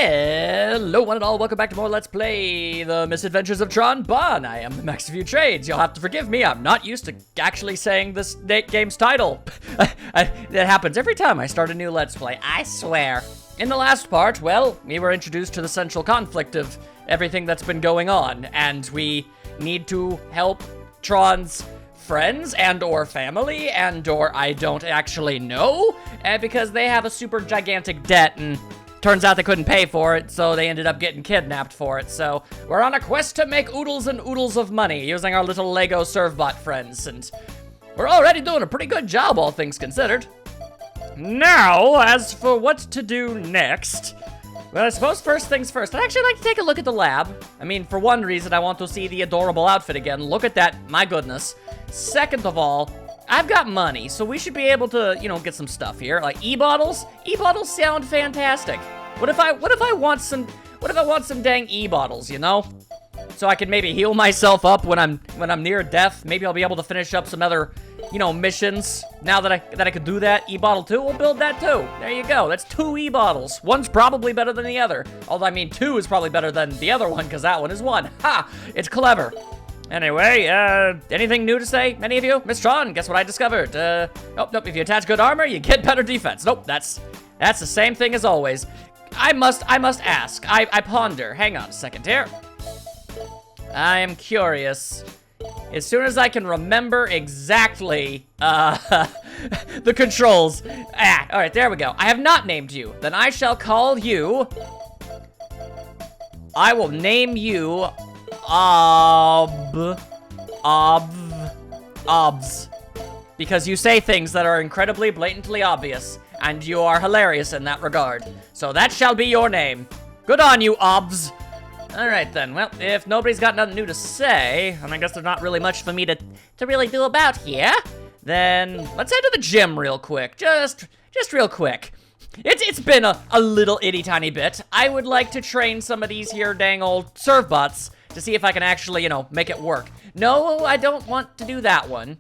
Hello one and all, welcome back to more Let's Play the Misadventures of Tron Bonne. I am the Max of You Trades. You'll have to forgive me, I'm not used to actually saying this game's title. That happens every time I start a new Let's Play, I swear. In the last part, well, we were introduced to the central conflict of everything that's been going on, and we need to help Tron's friends and or family and or I don't actually know, because they have a super gigantic debt and turns out they couldn't pay for it, so they ended up getting kidnapped for it. So we're on a quest to make oodles and oodles of money using our little Lego Servbot friends, and we're already doing a pretty good job, all things considered. Now, as for what to do next, well, I suppose first things first, I'd actually like to take a look at the lab. I mean, for one reason, I want to see the adorable outfit again. Look at that, my goodness. Second of all, I've got money, so we should be able to, you know, get some stuff here. Like e-bottles? E-bottles sound fantastic. What if I want some dang e-bottles, you know? So I can maybe heal myself up when I'm near death. Maybe I'll be able to finish up some other, you know, missions. Now that I could do that, e-bottle 2, we'll build that too. There you go. That's 2 e-bottles. One's probably better than the other. Although I mean 2 is probably better than the other one because that one is 1. Ha! It's clever. Anyway, anything new to say, any of you? Miss Tron, guess what I discovered? Nope, if you attach good armor, you get better defense. Nope, that's the same thing as always. I must ask, I ponder. Hang on a second here. I am curious. As soon as I can remember exactly, the controls. Alright, there we go. I have not named you. Then I shall call you... I will name you... Obs. Because you say things that are incredibly blatantly obvious, and you are hilarious in that regard. So that shall be your name. Good on you, Obs. Alright then, well, if nobody's got nothing new to say, and I guess there's not really much for me to really do about here, then let's head to the gym real quick. Just real quick. It's been a little itty tiny bit. I would like to train some of these here dang old Servbots to see if I can actually, you know, make it work. No, I don't want to do that one.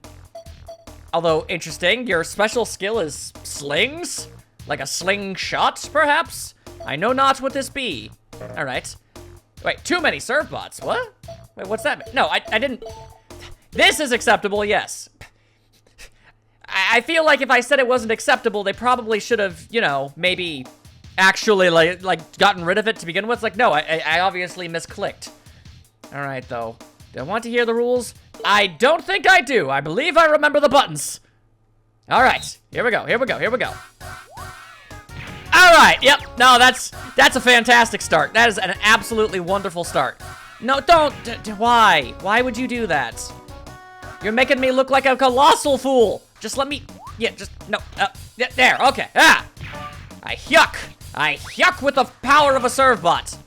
Although, interesting, your special skill is slings? Like a slingshot, perhaps? I know not what this be. Alright. Wait, too many Servbots, what? Wait, what's that mean? No, I didn't... This is acceptable, yes. I feel like if I said it wasn't acceptable, they probably should have, you know, maybe actually, like gotten rid of it to begin with. Like, no, I obviously misclicked. Alright, though. Do I want to hear the rules? I don't think I do. I believe I remember the buttons. Alright, here we go. Alright, yep. No, that's a fantastic start. That is an absolutely wonderful start. No, don't. Why? Why would you do that? You're making me look like a colossal fool. Just let me... Yeah, just... No. There, okay. Ah! I yuck with the power of a Servbot.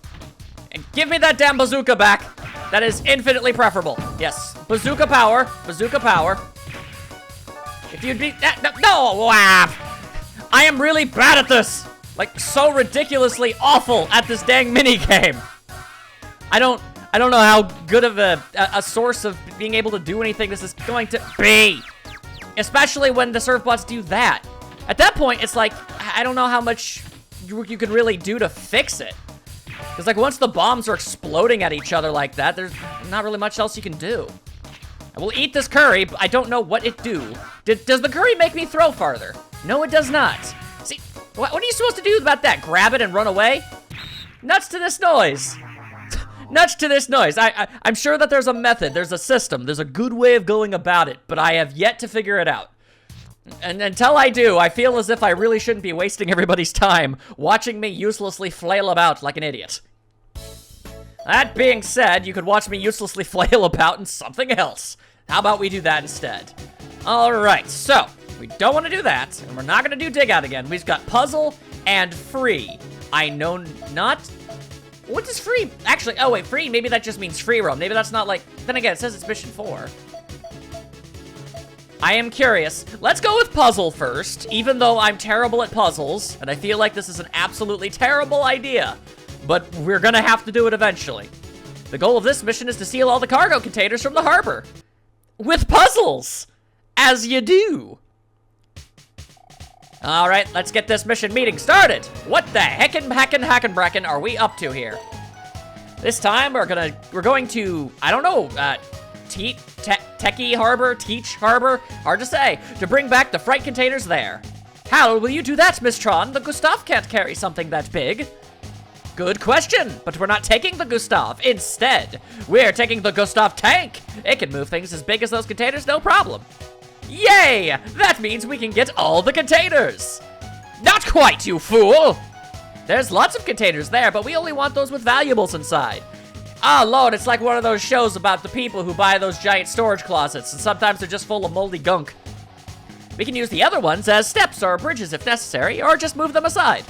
And give me that damn bazooka back. That is infinitely preferable. Yes. Bazooka power. If you'd be... No! Wow. I am really bad at this. Like, so ridiculously awful at this dang minigame. I don't know how good of a source of being able to do anything this is going to be. Especially when the Servbots do that. At that point, it's like, I don't know how much you could really do to fix it. Because, like, once the bombs are exploding at each other like that, there's not really much else you can do. I will eat this curry, but I don't know what it do. Does the curry make me throw farther? No, it does not. See, what are you supposed to do about that? Grab it and run away? Nuts to this noise. Nuts to this noise. I'm sure that there's a method, there's a system, there's a good way of going about it, but I have yet to figure it out. And until I do, I feel as if I really shouldn't be wasting everybody's time watching me uselessly flail about like an idiot. That being said, you could watch me uselessly flail about in something else. How about we do that instead? Alright, so, we don't want to do that, and we're not going to do dig out again. We've got puzzle and free. I know not... What is free? Actually, oh wait, free, maybe that just means free roam. Maybe that's not like... Then again, it says it's mission 4. I am curious. Let's go with puzzle first, even though I'm terrible at puzzles, and I feel like this is an absolutely terrible idea. But we're gonna have to do it eventually. The goal of this mission is to steal all the cargo containers from the harbor. With puzzles! As you do. All right, let's get this mission meeting started. What the hackin' are we up to here? This time we're going to, I don't know, Techie Harbor, Teach Harbor, hard to say, to bring back the freight containers there. How will you do that, Miss Tron? The Gustav can't carry something that big. Good question, but we're not taking the Gustav. Instead, we're taking the Gustav tank. It can move things as big as those containers, no problem. Yay! That means we can get all the containers. Not quite, you fool! There's lots of containers there, but we only want those with valuables inside. Ah, Lord, it's like one of those shows about the people who buy those giant storage closets, and sometimes they're just full of moldy gunk. We can use the other ones as steps or bridges if necessary, or just move them aside.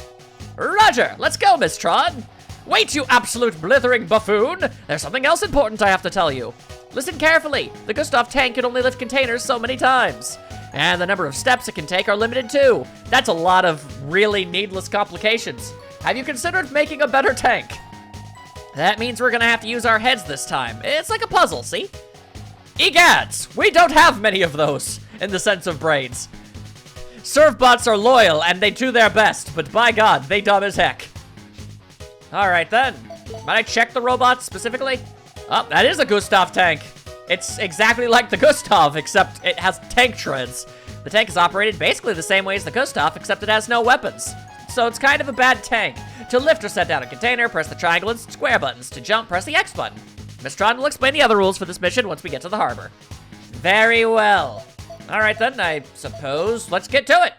Roger, let's go, Miss Tron. Wait, you absolute blithering buffoon! There's something else important I have to tell you. Listen carefully. The Gustav tank can only lift containers so many times. And the number of steps it can take are limited too. That's a lot of really needless complications. Have you considered making a better tank? That means we're gonna have to use our heads this time. It's like a puzzle, see? Egads, we don't have many of those, in the sense of brains. Servbots are loyal and they do their best, but by God, they dumb as heck. All right then, might I check the robots specifically? Oh, that is a Gustav tank. It's exactly like the Gustav, except it has tank treads. The tank is operated basically the same way as the Gustav, except it has no weapons. So it's kind of a bad tank. To lift or set down a container, press the triangle and square buttons. To jump, press the X button. Miss Tron will explain the other rules for this mission once we get to the harbor. Very well. All right then, I suppose let's get to it.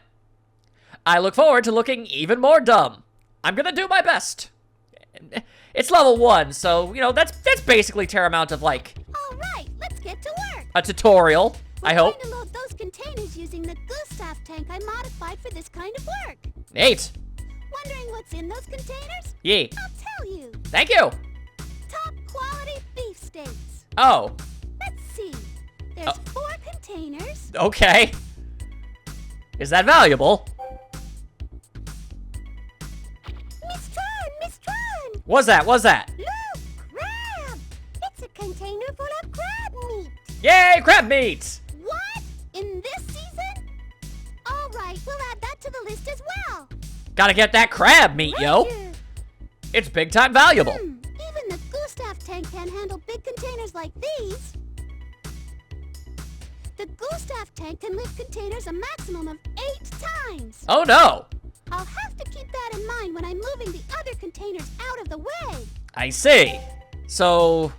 I look forward to looking even more dumb. I'm gonna do my best. It's level 1, so, you know, that's basically tantamount of like... All right, let's get to work. A tutorial, I hope. We're going to load those containers using the Gustav tank I modified for this kind of work. Neat. Wondering what's in those containers? Yeah. I'll tell you. Thank you. Top quality beef steaks. Oh. Let's see. There's 4 containers. Okay. Is that valuable? Miss Tron! What's that? Look, crab! It's a container full of crab meat. Yay, crab meat! What? In this season? All right, we'll add that to the list as well. Gotta get that crab meat, yo. Roger. It's big time valuable. Even the Gustav tank can't handle big containers like these. The Gustav tank can lift containers a maximum of 8 times. Oh no. I'll have to keep that in mind when I'm moving the other containers out of the way. I see. So,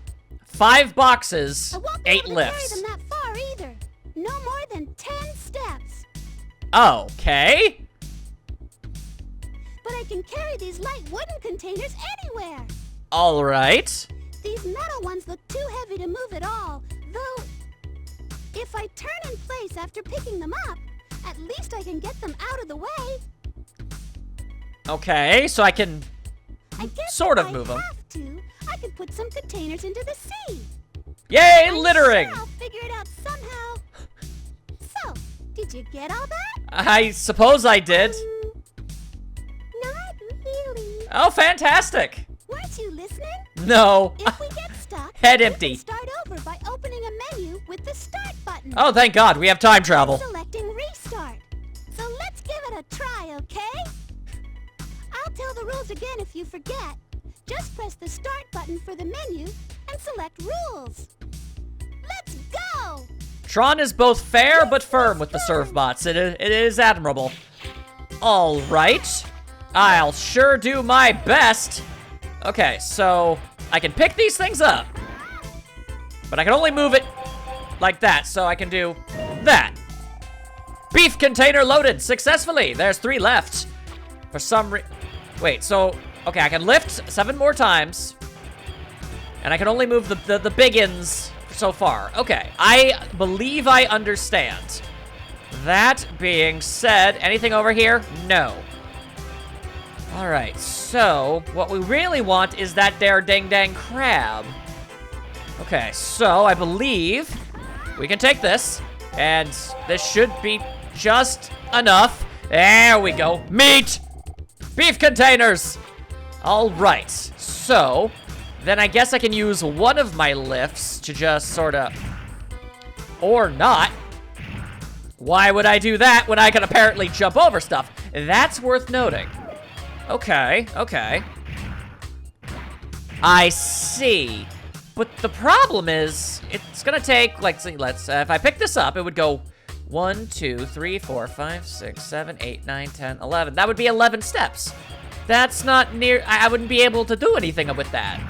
5 boxes, I won't be 8 able to lifts. carry them that far either. No more than 10 steps. Okay. But I can carry these light wooden containers anywhere. All right. These metal ones look too heavy to move at all, though if I turn in place after picking them up, at least I can get them out of the way. Okay, so I can I guess sort if of move I them. have to, I can put some containers into the sea. Yay, I'm littering! Sure I'll figure it out somehow. So, did you get all that? I suppose I did. Not really. Oh, fantastic. Weren't you listening? No. If we get stuck, Head we empty. can start over by opening a menu with the start button. Oh, thank God, we have time travel. Selecting restart. So let's give it a try, okay? I'll tell the rules again if you forget. Just press the start button for the menu and select rules. Let's go! Tron is both fair but firm with the servbots. It is admirable. All right. I'll sure do my best. Okay, so I can pick these things up. But I can only move it like that, so I can do that. Beef container loaded successfully. There's 3 left. For some wait, so, okay, I can lift 7 more times. And I can only move the biggins so far. Okay, I believe I understand. That being said, anything over here? No. All right, so what we really want is that there dang crab. Okay, so I believe we can take this, and this should be just enough. There we go. Meat! Beef containers! All right, so then I guess I can use one of my lifts to just sort of, or not. Why would I do that when I can apparently jump over stuff? That's worth noting. Okay, okay. I see. But the problem is, it's gonna take, like, let's, if I pick this up, it would go 1, 2, 3, 4, 5, 6, 7, 8, 9, 10, 11. That would be 11 steps. That's not near, I wouldn't be able to do anything with that.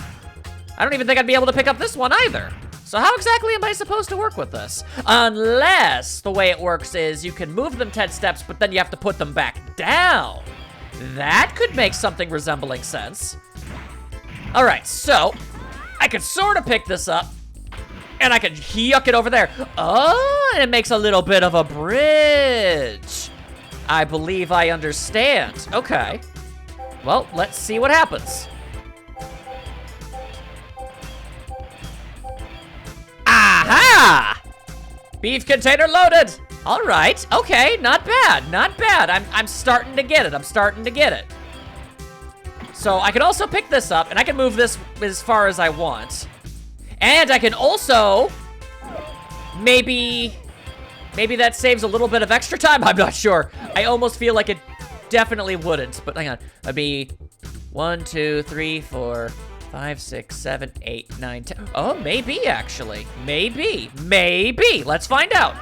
I don't even think I'd be able to pick up this one either. So how exactly am I supposed to work with this? Unless the way it works is you can move them 10 steps, but then you have to put them back down. That could make something resembling sense. All right, so I could sort of pick this up, and I could yuck it over there. Oh, and it makes a little bit of a bridge. I believe I understand. Okay. Well, let's see what happens. Aha! Beef container loaded. All right. Okay, not bad. Not bad. I'm starting to get it. I'm starting to get it. So I can also pick this up, and I can move this as far as I want. And I can also maybe that saves a little bit of extra time. I'm not sure. I almost feel like it definitely wouldn't, but hang on. That'd be 1, 2, 3, 4, 5, 6, 7, 8, 9, 10. Oh, maybe actually. Maybe. Let's find out.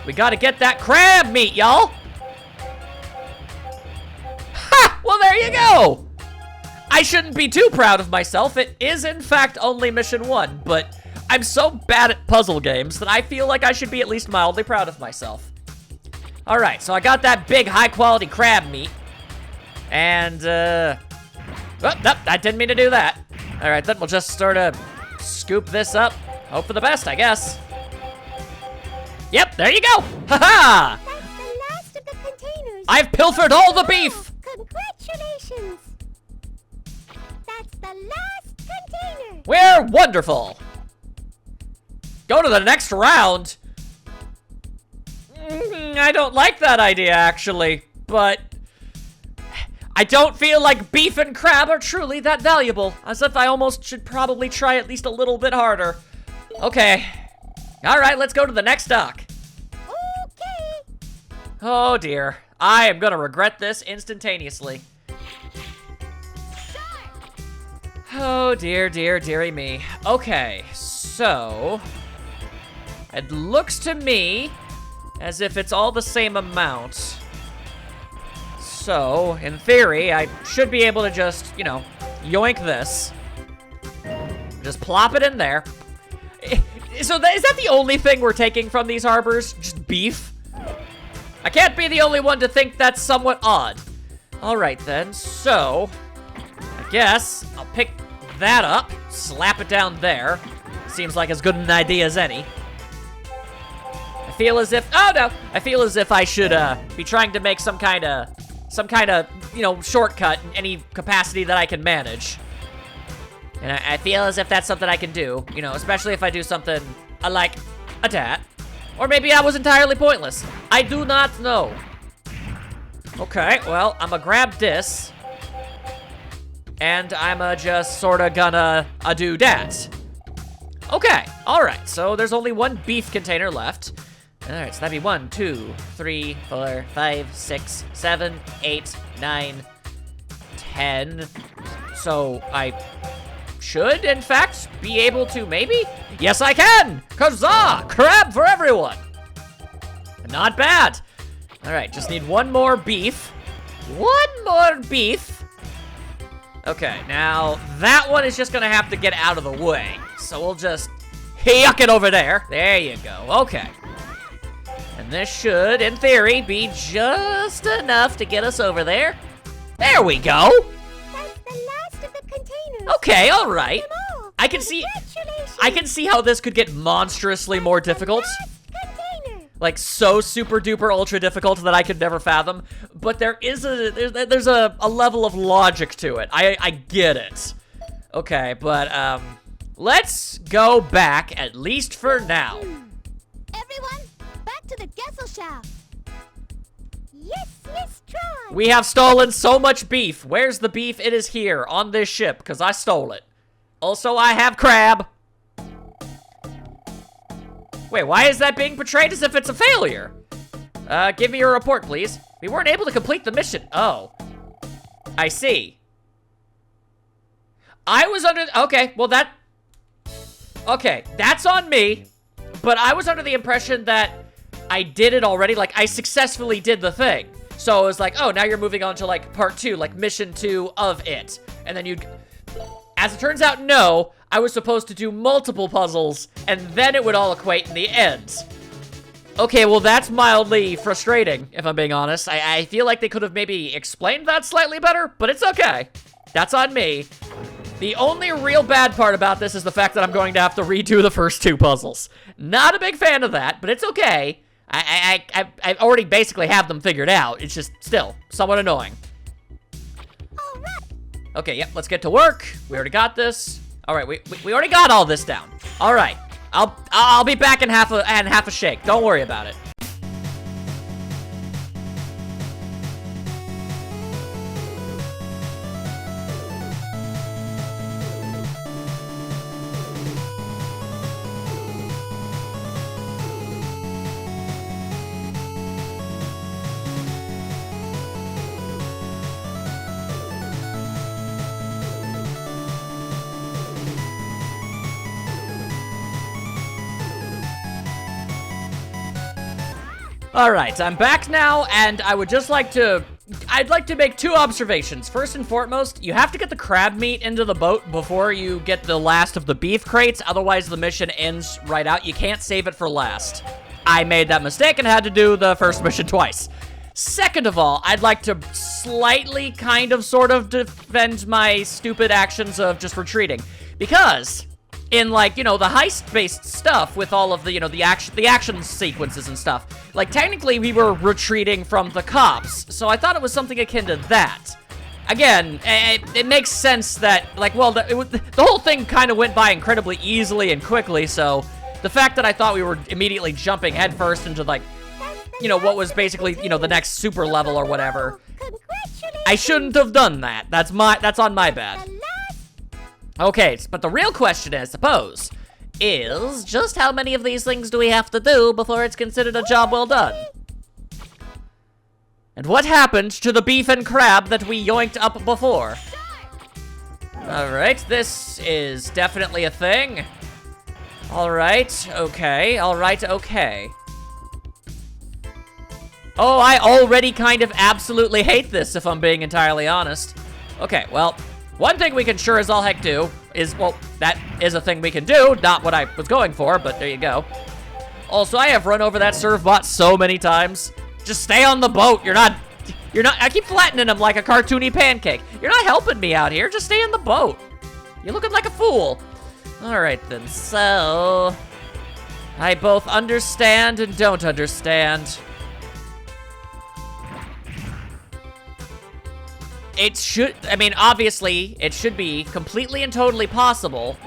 We gotta get that crab meat, y'all. Ha! Well, there you go. I shouldn't be too proud of myself. It is, in fact, only mission 1, but I'm so bad at puzzle games that I feel like I should be at least mildly proud of myself. All right, so I got that big, high-quality crab meat. And, oh, nope, I didn't mean to do that. All right, then we'll just sort of scoop this up. Hope for the best, I guess. Yep, there you go. Ha-ha! That's the last of the containers. I've pilfered all the beef. Congratulations. That's the last container. We're wonderful. Go to the next round. I don't like that idea, actually, but I don't feel like beef and crab are truly that valuable, as if I almost should probably try at least a little bit harder. Okay. All right, let's go to the next dock. Okay. Oh, dear. I am gonna regret this instantaneously. Oh, dearie me. Okay, so it looks to me as if it's all the same amount. So, in theory, I should be able to just, you know, yoink this. Just plop it in there. So is that the only thing we're taking from these harbors? Just beef? I can't be the only one to think that's somewhat odd. All right, then. So, I guess I'll pick that up, slap it down there. Seems like as good an idea as any. I feel as if, oh no, I feel as if I should be trying to make some kind of, you know, shortcut in any capacity that I can manage. And I feel as if that's something I can do, you know, especially if I do something like a dat. Or maybe that was entirely pointless. I do not know. Okay, well, I'm gonna grab this. And I'm just sorta gonna do that. Okay, all right, so there's only one beef container left. All right, so that'd be 1, 2, 3, 4, 5, 6, 7, 8, 9, 10. So I should, in fact, be able to maybe? Yes, I can! Huzzah! Crab for everyone! Not bad. All right, just need one more beef. One more beef. Okay, now that one is just gonna have to get out of the way. So we'll just yuck it over there. There you go, okay. And this should, in theory, be just enough to get us over there. There we go. That's the last of the containers. Okay, all right. Them all. I can see Congratulations. how this could get monstrously more difficult. Container. Like so super duper ultra difficult that I could never fathom. But there's a level of logic to it. I get it. Okay, but let's go back at least for now. Everyone, back to the Gesellschaft. Yes, Miss Tron. We have stolen so much beef. Where's the beef? It is here on this ship because I stole it. Also, I have crab. Wait, why is that being portrayed as if it's a failure? Give me your report, please. We weren't able to complete the mission. Oh. I see. I was under... Okay, well that... Okay, that's on me. But I was under the impression that I did it already. Like, I successfully did the thing. So it was like, oh, now you're moving on to, like, part 2. Like, mission 2 of it. And then you'd... As it turns out, no. I was supposed to do multiple puzzles. And then it would all equate in the end. Okay, well, that's mildly frustrating, if I'm being honest. I feel like they could have maybe explained that slightly better, but it's okay. That's on me. The only real bad part about this is the fact that I'm going to have to redo the first 2 puzzles. Not a big fan of that, but it's okay. I already basically have them figured out. It's just still somewhat annoying. All right. Okay, yep, let's get to work. We already got this. All right, we already got all this down. All right. I'll be back in half a shake. Don't worry about it. Alright, I'm back now, and I would just like to... I'd like to make 2 observations. First and foremost, you have to get the crab meat into the boat before you get the last of the beef crates, otherwise the mission ends right out. You can't save it for last. I made that mistake and had to do the first mission twice. Second of all, I'd like to slightly sort of defend my stupid actions of just retreating. Because... in, like, you know, the heist-based stuff with all of the, you know, the action sequences and stuff. Like, technically, we were retreating from the cops, so I thought it was something akin to that. Again, it makes sense that, like, well, the whole thing kind of went by incredibly easily and quickly, so the fact that I thought we were immediately jumping headfirst into, like, you know, what was basically, you know, the next super level or whatever, I shouldn't have done that. That's on my bad. Okay, but the real question, I suppose, is just how many of these things do we have to do before it's considered a job well done? And what happened to the beef and crab that we yoinked up before? Alright, this is definitely a thing. Alright, okay, alright, okay. Oh, I already kind of absolutely hate this, if I'm being entirely honest. Okay, well... one thing we can sure as all heck do is, well, that is a thing we can do. Not what I was going for, but there you go. Also, I have run over that serve bot so many times. Just stay on the boat. You're not, I keep flattening him like a cartoony pancake. You're not helping me out here. Just stay in the boat. You're looking like a fool. All right, then. So, I both understand and don't understand. It should, I mean, obviously, it should be completely and totally possible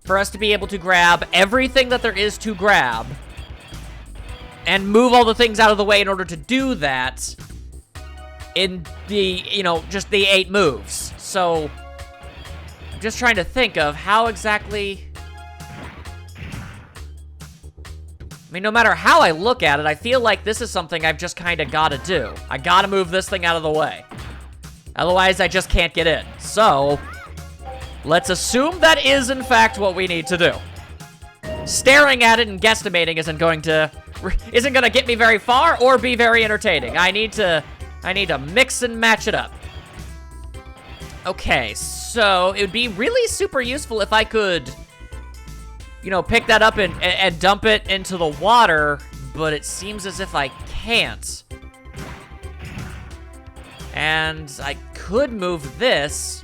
for us to be able to grab everything that there is to grab and move all the things out of the way in order to do that in the, you know, just the 8 moves. So, I'm just trying to think of how exactly... I mean, no matter how I look at it, I feel like this is something I've just kind of got to do. I got to move this thing out of the way. Otherwise, I just can't get in. So, let's assume that is, in fact, what we need to do. Staring at it and guesstimating isn't going to get me very far or be very entertaining. I need to mix and match it up. Okay, so it would be really super useful if I could, you know, pick that up and dump it into the water, but it seems as if I can't. And I could move this,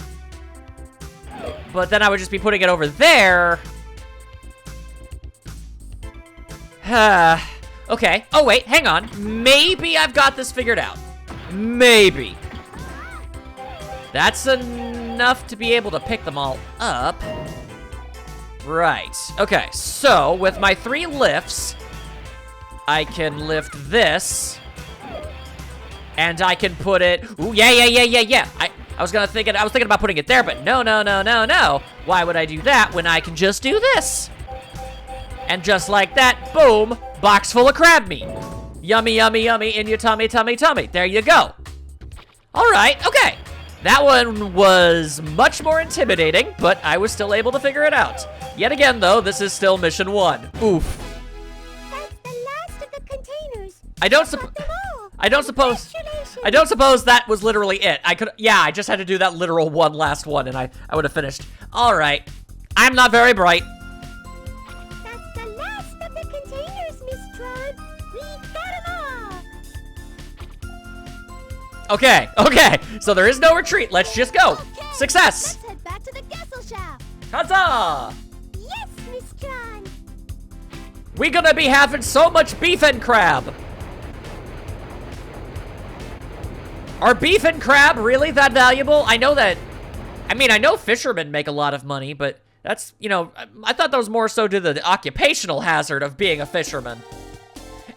but then I would just be putting it over there. Okay. Oh, wait, hang on. Maybe I've got this figured out. Maybe. That's enough to be able to pick them all up. Right. Okay, so with my 3 lifts, I can lift this. And I can put it, ooh, yeah. I was thinking about putting it there, but no. Why would I do that when I can just do this? And just like that, boom, box full of crab meat. Yummy, yummy, yummy in your tummy, tummy, tummy. There you go. All right, okay. That one was much more intimidating, but I was still able to figure it out. Yet again, though, this is still mission 1. Oof. That's the last of the containers. I don't Congratulations. suppose that was literally it. I just had to do that literal one last one, and I would have finished. All right. I'm not very bright. That's the last of the containers, Miss Tron. We got them all. Okay. So there is no retreat. Let's just go. Okay, Success. Let's head back to the Gessel shaft. Huzzah! Yes, Miss Tron. We gonna be having so much beef and crab. Are beef and crab really that valuable? I know fishermen make a lot of money, but that's, I thought that was more so to the occupational hazard of being a fisherman.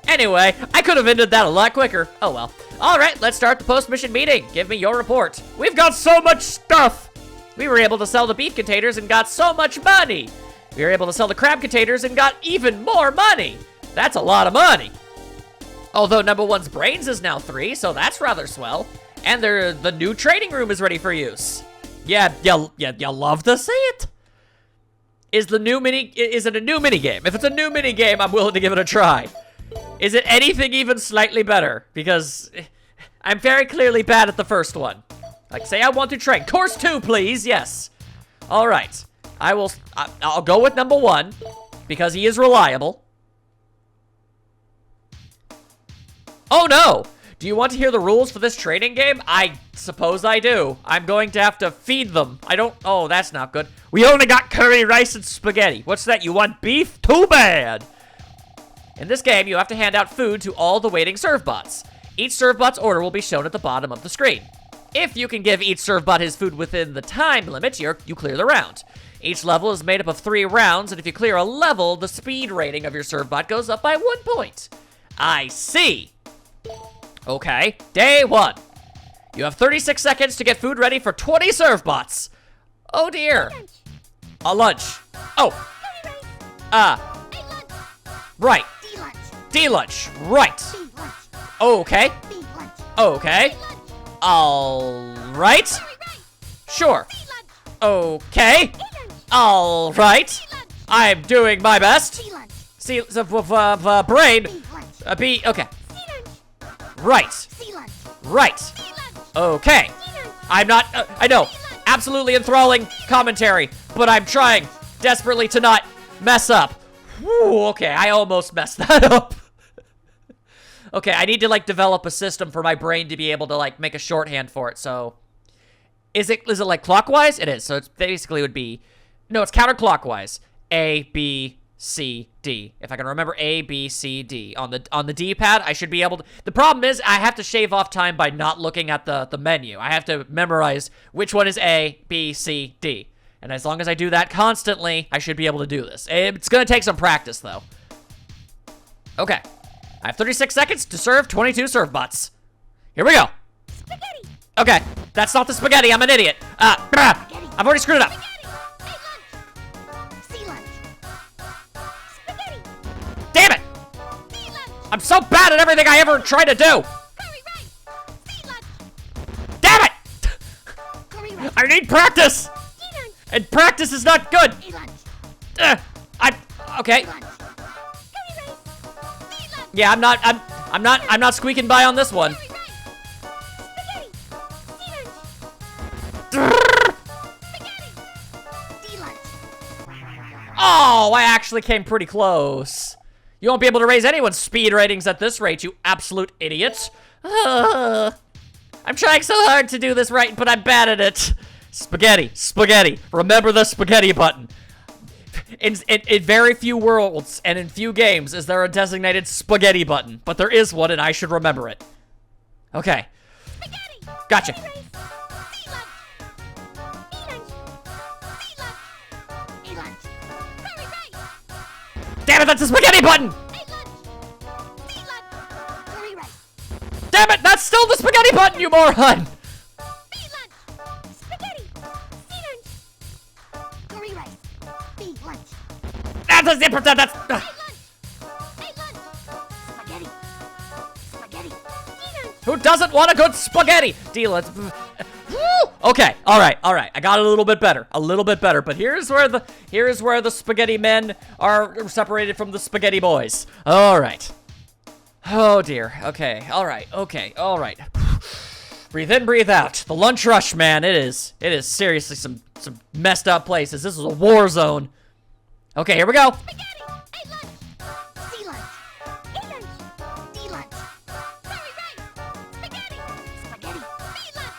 Anyway, I could have ended that a lot quicker. Oh well. All right, let's start the post-mission meeting. Give me your report. We've got so much stuff. We were able to sell the beef containers and got so much money. We were able to sell the crab containers and got even more money. That's a lot of money. Although number 1's brains is now 3, so that's rather swell. And the new trading room is ready for use. Yeah, you love to see it. Is it a new mini game? If it's a new mini game, I'm willing to give it a try. Is it anything even slightly better? Because I'm very clearly bad at the first one. Like, say I want to trade. Course 2, please. Yes. All right. I'll go with number 1 because he is reliable. Oh no! Do you want to hear the rules for this trading game? I suppose I do. I'm going to have to feed them. Oh, that's not good. We only got curry, rice, and spaghetti. What's that? You want beef? Too bad. In this game, you have to hand out food to all the waiting servbots. Each servbot's order will be shown at the bottom of the screen. If you can give each servbot his food within the time limit, you clear the round. Each level is made up of 3 rounds, and if you clear a level, the speed rating of your servbot goes up by 1 point. I see. Okay, day 1. You have 36 seconds to get food ready for 20 servbots. Oh dear. A lunch. Oh. Right. D-lunch. Right. Okay. Okay. All right. Sure. Okay. All right. I'm doing my best. See, brain. B. Okay. Right. Right. Okay. I'm not. I know. Absolutely enthralling commentary, but I'm trying desperately to not mess up. Whew, okay, I almost messed that up. Okay, I need to develop a system for my brain to be able to make a shorthand for it. So, is it like clockwise? It is. So it's basically would be, no, it's counterclockwise. A, B, C, D. If I can remember A, B, C, D on the D-pad, I should be able to. The problem is I have to shave off time by not looking at the menu. I have to memorize which one is A, B, C, D. And as long as I do that constantly, I should be able to do this. It's gonna take some practice though. Okay. I have 36 seconds to serve 22 servbots. Here we go. Spaghetti. Okay, that's not the spaghetti. I'm an idiot. I've already screwed it up. Damn it! I'm so bad at everything I ever try to do. Damn it! I need practice. And practice is not good. Okay. Yeah, I'm not squeaking by on this one. Oh, I actually came pretty close. You won't be able to raise anyone's speed ratings at this rate, you absolute idiots. I'm trying so hard to do this right, but I'm bad at it. Spaghetti, spaghetti. Remember the spaghetti button. In very few worlds and in few games is there a designated spaghetti button, but there is one and I should remember it. Okay. Gotcha. Damn it, that's the spaghetti button! Damn it, that's still the spaghetti button, you moron! That's a zipper. That's. doesn't want a good spaghetti? Let's... Okay, all right. I got a little bit better, but here's where the spaghetti men are separated from the spaghetti boys. All right. Oh dear. Okay. All right. Breathe in, breathe out. The lunch rush, man. It is seriously some messed up places. This is a war zone. Okay, here we go. Spaghetti! A lunch! C lunch! A lunch! D lunch! Very right! Spaghetti! Spaghetti! B lunch!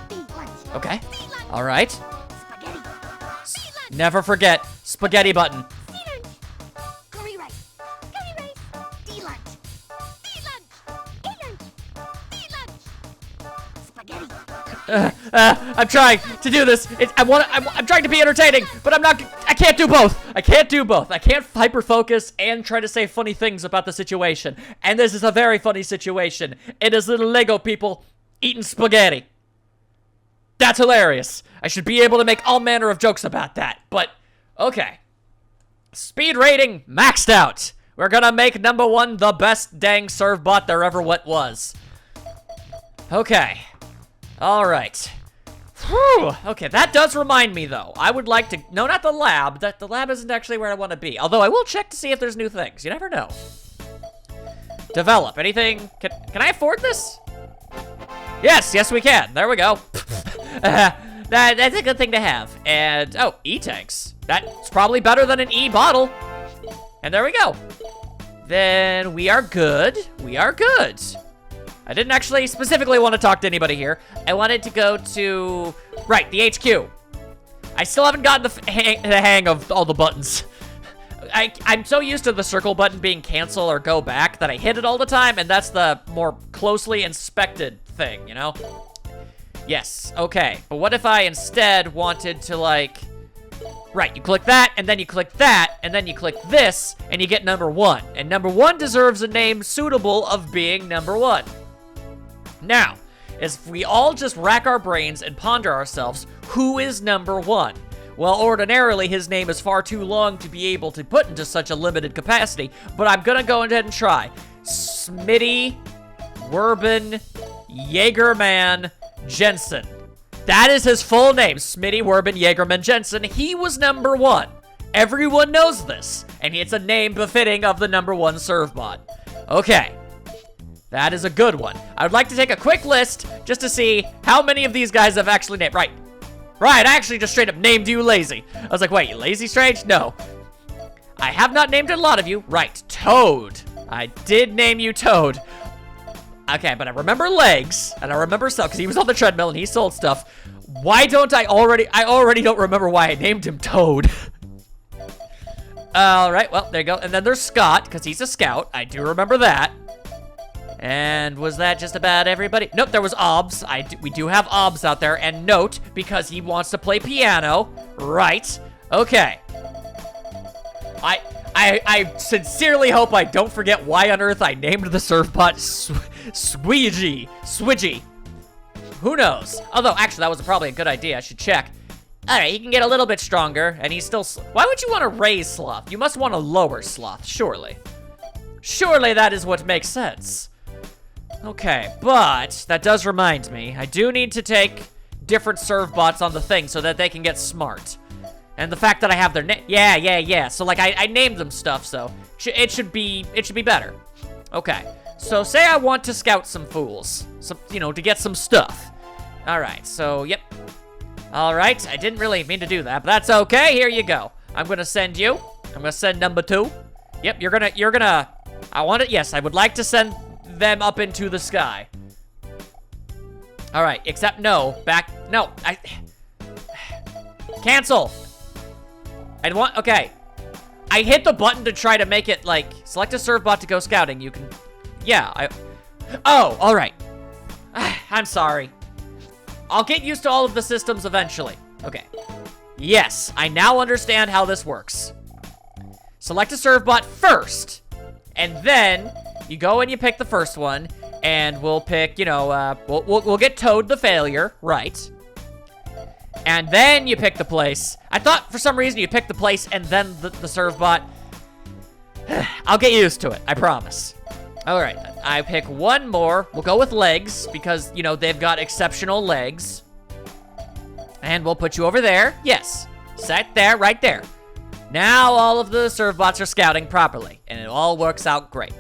B lunch! Okay. C lunch! All right. Spaghetti! B lunch! Never forget spaghetti button. C lunch! Curry rice! Curry rice! D lunch! D lunch! A lunch! D lunch! Spaghetti! I'm trying to do this. I'm trying to be entertaining, but I can't do both. I can't hyper focus and try to say funny things about the situation. And this is a very funny situation. It is little Lego people eating spaghetti. That's hilarious. I should be able to make all manner of jokes about that. But, okay. Speed rating maxed out. We're gonna make number 1 the best dang serve bot there ever was. Okay. All right. Whew. Okay, that does remind me, though. I would like to... No, not the lab. The lab isn't actually where I want to be. Although I will check to see if there's new things. You never know. Develop. Anything... Can I afford this? Yes, we can. There we go. That's a good thing to have. And... Oh, E-tanks. That's probably better than an E-bottle. And there we go. Then we are good. I didn't actually specifically want to talk to anybody here. I wanted to go to, right, the HQ. I still haven't gotten the hang of all the buttons. I'm so used to the circle button being cancel or go back that I hit it all the time, and that's the more closely inspected thing, you know? Yes, okay. But what if I instead wanted to, like... Right, you click that, and then you click that, and then you click this, and you get number 1. And number 1 deserves a name suitable of being number 1. Now, if we all just rack our brains and ponder ourselves, who is number 1? Well, ordinarily, his name is far too long to be able to put into such a limited capacity, but I'm gonna go ahead and try. Smitty Werbin Jaegerman Jensen. That is his full name, Smitty Werbin Jaegerman Jensen. He was number 1. Everyone knows this, and it's a name befitting of the number 1 serve bot. Okay. That is a good one. I would like to take a quick list just to see how many of these guys have actually named. Right, I actually just straight up named you Lazy. I was like, wait, you Lazy Strange? No. I have not named a lot of you. Right, Toad. I did name you Toad. Okay, but I remember Legs, and I remember stuff, because he was on the treadmill and he sold stuff. Why don't I already don't remember why I named him Toad. All right, well, there you go. And then there's Scott, because he's a scout. I do remember that. And was that just about everybody? Nope, there was Obs. We do have Obs out there. And Note, because he wants to play piano. Right. Okay. I sincerely hope I don't forget why on earth I named the surf bot Swidgy. Who knows? Although, actually, that was probably a good idea. I should check. All right, he can get a little bit stronger, and he's still... Why would you want to raise Sloth? You must want to lower Sloth, surely. Surely that is what makes sense. Okay, but that does remind me, I do need to take different serve bots on the thing so that they can get smart. And the fact that I have their name, yeah. So like I named them stuff, so it should be better. Okay, so say I want to scout some fools, to get some stuff. All right, so yep. All right, I didn't really mean to do that, but that's okay. Here you go. I'm gonna send you. I'm gonna send number 2. Yep, you're gonna. I want it. Yes, I would like to send them up into the sky. All right, except no, cancel. Okay. I hit the button to try to make it like, select a serve bot to go scouting. You can, oh, all right. I'm sorry. I'll get used to all of the systems eventually. Okay. Yes, I now understand how this works. Select a serve bot first, and then you go and you pick the first one, and we'll pick, we'll get Toad the failure, right? And then you pick the place. I thought for some reason you pick the place and then the serve bot. I'll get used to it, I promise. All right, I pick one more. We'll go with legs because, you know, they've got exceptional legs. And we'll put you over there. Yes, set there, right there. Now all of the serve bots are scouting properly, and it all works out great.